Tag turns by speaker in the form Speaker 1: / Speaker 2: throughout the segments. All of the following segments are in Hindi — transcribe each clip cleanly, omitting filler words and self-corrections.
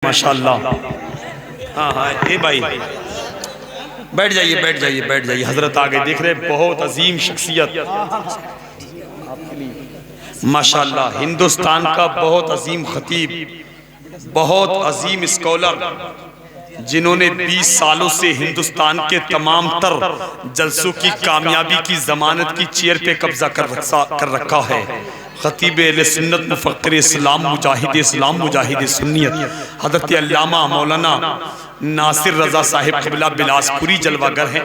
Speaker 1: माशाल्लाह। हाँ हाँ ए भाई बैठ जाइए बैठ जाइए बैठ जाइए। हजरत आगे देख रहे, बहुत अजीम शख्सियत माशाल्लाह, हिंदुस्तान का बहुत अजीम खतीब, बहुत अजीम स्कॉलर, जिन्होंने 20 सालों से हिंदुस्तान के तमाम तर जलसों की कामयाबी की जमानत की चेयर पे कब्जा कर रखा है। खतीब अहले सुन्नत, मुफक्किर इस्लाम, मुजाहिद इस्लाम, मुजाहिद सुन्नियत, हज़रत अल्लामा मौलाना नासिर रज़ा साहिब क़िबला बिलासपुरी जलवागर हैं।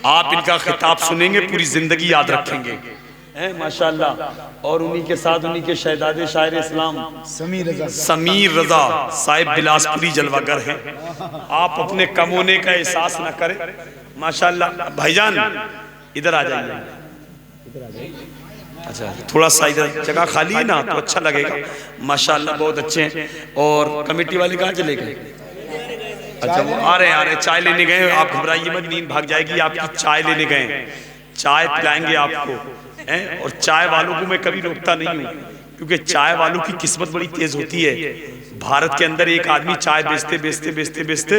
Speaker 1: आप इनका खिताब सुनेंगे, पूरी ज़िंदगी याद रखेंगे माशाल्लाह। और उन्हीं के साथ उन्हीं के शहजादे शायर इस्लाम समीर रज़ा साहिब बिलासपुरी जलवागर हैं। आप अपने कम होने का एहसास न करें माशाल्लाह। भाईजान इधर आ जाइए। अच्छा थोड़ा सा इधर जगह खाली है ना तो अच्छा लगेगा माशाल्लाह, बहुत अच्छे हैं। और कमेटी वाले कहाँ चले गए? अच्छा वो आ रहे हैं चाय लेने गए। आप घबराइए मत, नींद भाग जाएगी। आपकी चाय लेने गए, चाय पिलाएंगे आपको हैं। और चाय वालों को मैं कभी रोकता नहीं हूँ, क्योंकि चाय वालों की किस्मत बड़ी तेज होती है। भारत के अंदर एक आदमी चाय बेचते बेचते बेचते बेचते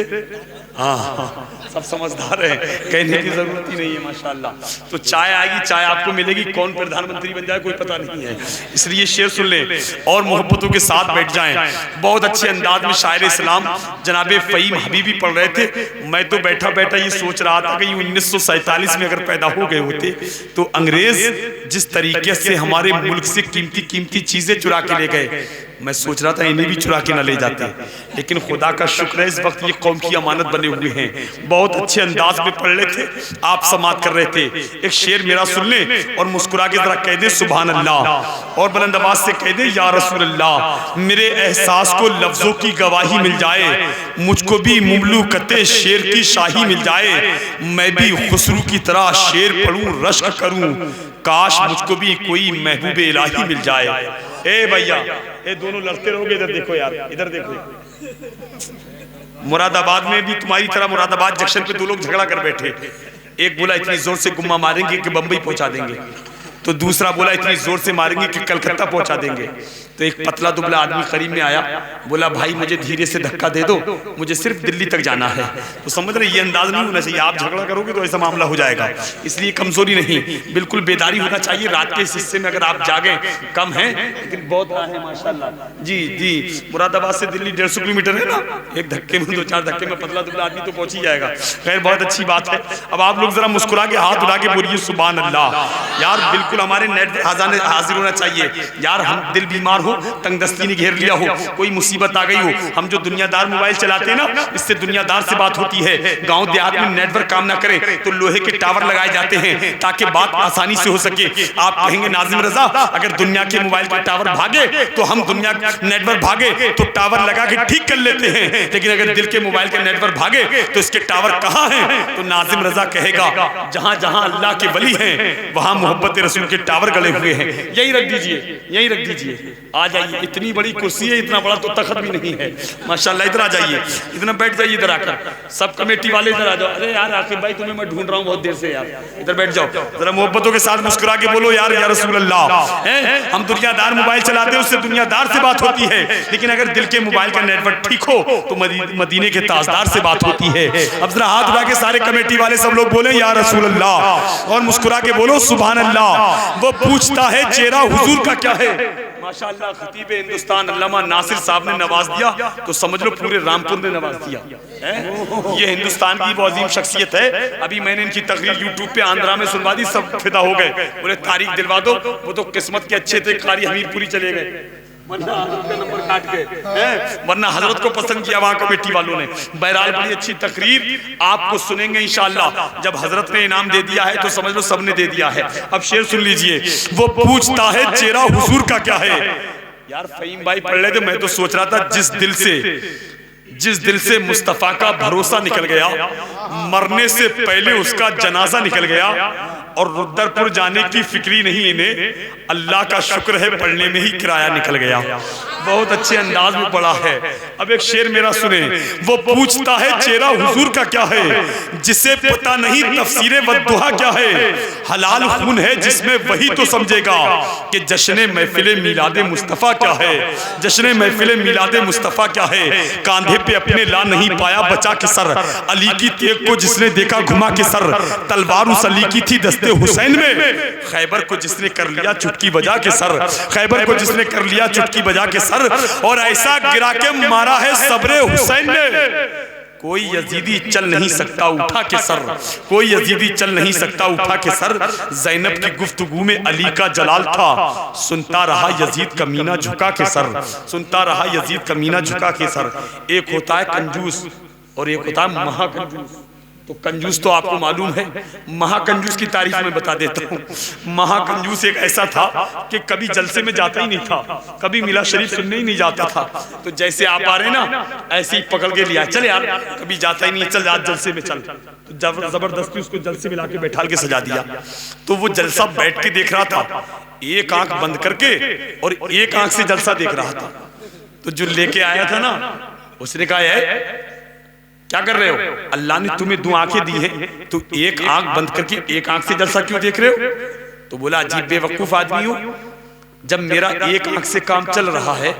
Speaker 1: हाँ सब समझदार है, कहने की जरूरत ही नहीं है माशाल्लाह। तो चाय आएगी, चाय आपको मिलेगी। कौन प्रधानमंत्री बन जाए कोई पता नहीं है, इसलिए शेर सुन लें और मोहब्बतों के साथ बैठ जाएं। बहुत अच्छे अंदाज में शायर इस्लाम जनाबे फ़हीम हबीबी पढ़ रहे थे। मैं तो बैठा बैठा ये सोच रहा था कि 1947 में अगर पैदा हो गए होते तो अंग्रेज जिस तरीके से हमारे मुल्क से कीमती कीमती चीजें चुरा के ले गए, मैं सोच रहा था इन्हें भी चुरा के न ले जाते। लेकिन खुदा का शुक्र है इस वक्त ये कौम की अमानत बने हुए हैं। बहुत अच्छे अंदाज में पढ़ रहे थे, आप समात कर रहे थे। एक शेर मेरा सुन लें और मुस्कुरा के जरा कह दे सुभान अल्लाह, और बुलंद आवाज से कह दे या रसूल अल्लाह। मेरे एहसास को लफ्जों की गवाही मिल जाए, मुझको भी मुमलूकते शेर की शाही मिल जाए। मैं भी खुसरू की तरह शेर पढ़ूं, रश्क करूं, काश मुझको भी कोई महबूब इलाही मिल जाए। ए भैया ये दोनों लड़ते रहोगे, इधर देखो यार, इधर देखो। मुरादाबाद में भी तुम्हारी तरह मुरादाबाद जंक्शन पे दो लोग झगड़ा कर बैठे। एक बोला इतनी जोर से गुम्मा मारेंगे कि बंबई पहुंचा देंगे, तो दूसरा बोला इतनी जोर से मारेंगे कि कलकत्ता पहुंचा देंगे। तो एक पतला दुबला आदमी करीब में आया, बोला भाई मुझे धीरे से धक्का दे दो, मुझे सिर्फ दिल्ली तक जाना है। तो समझ रहे ये अंदाज नहीं होना चाहिए, आप झगड़ा करोगे तो ऐसा मामला हो जाएगा। इसलिए कमजोरी नहीं, बिल्कुल बेदारी होना चाहिए। रात के इस हिस्से में अगर आप जागे, कम है लेकिन बहुत है माशाल्लाह। जी जी मुरादाबाद से दिल्ली 150 किलोमीटर है ना, एक धक्के में 2-4 धक्के में पतला दुबला आदमी तो पहुंच ही जाएगा। खैर बहुत अच्छी बात है। अब आप लोग जरा मुस्कुरा के हाथ उठा के बोलिए सुभान अल्लाह। यार बिल्कुल हमारे नेट हाजिर होना चाहिए यार। हम दिल बीमार हो, तंगदस्ती ने घेर लिया हो, कोई मुसीबत आ गई हो, हम जो दुनियादार मोबाइल चलाते हैं ना, इससे दुनियादार से बात होती है। गांव देहात में नेटवर्क काम ना करे तो लोहे के टावर लगाए जाते हैं ताकि बात आसानी से हो सके। आप कहेंगे नाजिम रजा अगर दुनिया के मोबाइल के टावर भागे तो हम दुनिया नेटवर्क भागे तो टावर लगा के ठीक कर लेते हैं, लेकिन अगर दिल के मोबाइल के नेटवर्क भागे तो इसके टावर कहाँ हैं? तो नाजिम रजा कहेगा जहां जहां अल्लाह के वली हैं वहां मोहब्बत रसूल के टावर गड़े हुए हैं। यही रख दीजिए, यही रख दीजिए। आ जाइए, इतनी बड़ी कुर्सी है, इतना बड़ा तो तख्त भी नहीं है माशाल्लाह। इधर आ जाइए, इधर बैठ जाइए, इधर आकर सब कमेटी वाले इधर आ जाओ। अरे यार आकिब भाई तुम्हें मैं ढूंढ रहा हूँ बहुत देर से यार, इधर बैठ जाओ। जरा मोहब्बतों के साथ मुस्कुरा के बोलो यार या रसूल अल्लाह। हम दुनियादार मोबाइल चलाते हैं, उससे दुनियादार से बात होती है, लेकिन अगर दिल के मोबाइल का नेटवर्क ठीक हो तो मदीने के ताजदार से बात होती है। अब जरा हाथ उठा के सारे कमेटी वाले सब लोग बोले या रसूल अल्लाह, और मुस्कुरा के बोलो सुभान अल्लाह। वो पूछता है चेहरा हुजूर का क्या है। माशाल्लाह खतीब हिंदुस्तान अल्लामा नासिर साहब ने नवाज दिया तो समझ लो पूरे रामपुर ने नवाज दिया है। ये हिंदुस्तान की वो अजीम शख्सियत है। अभी मैंने इनकी तकरीर यूट्यूब पे आंध्रा में सुनवा दी, सब फिदा हो गए, बोले तारीख दिलवा दो। वो तो किस्मत के अच्छे थे, कारी हमीरपुरी चले गए, वरना हजरत का नंबर काट के, वरना हजरत को पसंद किया वहां कमेटी वालों ने। बहरहाल बड़ी अच्छी तकरीर आपको सुनेंगे इंशाअल्लाह। जब हजरत ने इनाम दे दिया है तो समझ लो सबने दे दिया है। अब शेर सुन लीजिए। वो पूछता है चेहरा हुजूर का क्या है। यार फ़हीम भाई पढ़ रहे थे, मैं तो सोच रहा था जिस दिल से मुस्तफ़ा का भरोसा निकल गया, मरने से पहले उसका जनाजा निकल गया, और रुद्रपुर जाने की फिक्री नहीं इन्हें, अल्लाह का शुक्र है पढ़ने में ही किराया निकल गया। बहुत अच्छे अंदाज में पढ़ा है। अब एक शेर मेरा सुने। वो पूछता है चेहरा हुजूर का क्या है, जिसे पता नहीं तफसीरे वद्दुहा क्या है। हलाल खून है जिसमें वही तो समझेगा कि जश्न महफिल मिलादे मुस्तफ़ा क्या है। जश्न महफिल मिलादे मुस्तफ़ा क्या है। कांधे पे अपने ला नहीं पाया बचा के सर, अली की तेग को जिसने देखा घुमा के सर। तलवार उस अली की थी दस्ते हुसैन में, खैबर को जिसने कर लिया चुटकी बजा के सर। खैबर को जिसने कर लिया चुटकी बजा के सर, और ऐसा गिरा के मारा है सब्रे हुसैन ने। कोई यजीदी चल नहीं सकता उठा के सर, कोई यजीदी चल नहीं सकता उठा के सर। ज़ैनब की गुफ्तगू में अली का जलाल था, सुनता रहा यजीद कमीना झुका के सर। सुनता रहा यजीद कमीना झुका के सर। एक होता है कंजूस और एक होता है महाकंजूस। तो कंजूस तो आपको मालूम है, महाकंजूस की तारीफ में बता देता हूँ। महाकंजूस एक ऐसा था कि कभी जलसे में जाता ही नहीं था, कभी मिला शरीफ सुनने ही नहीं जाता था। तो जैसे आप आ रहे ना ऐसे ही पकड़ के लिया, चल यार कभी जाता ही नहीं, चल आज जलसे में चल। तो जबरदस्ती उसको जलसे में लाके बैठा के सजा दिया। तो वो जलसा बैठ के देख रहा था, एक आंख बंद करके और एक आंख से जलसा देख रहा था। तो जो लेके आया था ना उसने कहा है क्या कर रहे हो, अल्लाह ने तुम्हें दो आंखें दी हैं, तो एक आंख बंद करके एक आंख से जलसा क्यों देख रहे हो। तो बोला अजीब बेवकूफ आदमी हो, जब मेरा एक आंख से काम चल रहा है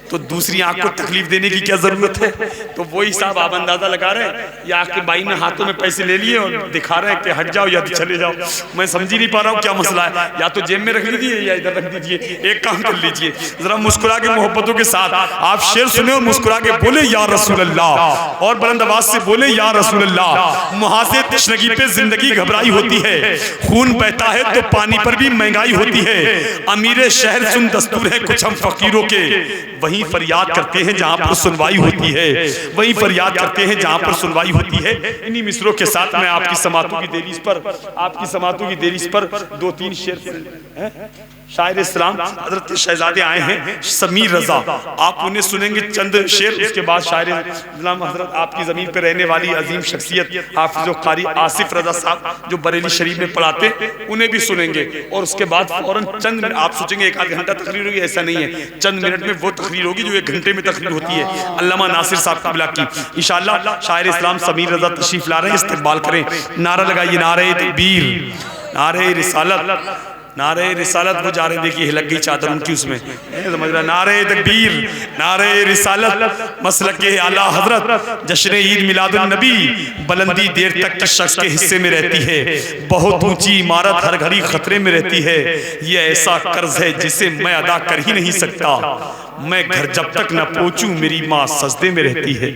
Speaker 1: तो दूसरी आंख को तकलीफ देने की क्या जरूरत है। तो वो हिसाब आप अंदाजा लगा रहे हैं, या आपके भाई ने हाथों में पैसे ले लिए और दिखा रहे हैं कि हट जाओ या चले जाओ। मैं समझ ही नहीं पा रहा हूँ क्या मसला है, या तो जेब में रख लीजिए या इधर रख दीजिए, एक काम कर लीजिए। जरा मुस्कुरा के मोहब्बतों के साथ आप शेर सुने और मुस्कुरा के बोले या रसूल अल्लाह, और बुलंद आवाज से बोले या रसूल अल्लाह। मुहासे तशनगी पे जिंदगी घबराई होती है, खून बहता है तो पानी पर भी महंगाई होती है। अमीर शहर सुन दस्तूर है कुछ हम फकीरों के, वहीं फरियाद करते हैं जहां पर सुनवाई होती है, वहीं फरियाद करते हैं जहां पर सुनवाई होती है। इन्हीं मिसरों के साथ मैं आपकी समातों की देरीज पर दो तीन शेर शायर इस्लाम हजरत शहजादे आए हैं समीर रजा, आप उन्हें सुनेंगे चंद शेर। उसके बाद शायर इस्लाम हजरत आपकी जमीन पर रहने वाली अजीम शख्सियत हाफिज कारी आसिफ रजा साहब जो बरेली शरीफ में पढ़ाते उन्हें भी सुनेंगे। और उसके बाद फौरन चंद मिनट आप सोचेंगे एक आध घंटा तकरीर होगी, ऐसा नहीं है, चंद मिनट में वो तकरीर होगी जो एक घंटे में तकरीर होती है अल्लामा नासिर साहब काबिला की। इंशाअल्लाह शायर इस्लाम समीर रजा तशरीफ ला रहे हैं, इस्तकबाल करें। नारा लगाइए नारे तकबीर, नारे रिसालत, नारे रिसालत। वो जा रहे देखिए लग गई चादर उनकी उसमें, समझ रहा। नारे तकबीर, नारे रिसालत, मसलक के आला हजरत, जश्न ईद मिलादुन नबी। बुलंदी देर तक किस शख्स के हिस्से में रहती है, बहुत ऊंची इमारत हर घड़ी खतरे में रहती है। ये ऐसा कर्ज है जिसे मैं अदा कर ही नहीं सकता, मैं घर जब तक न पहुंचूं मेरी माँ सजदे में रहती है।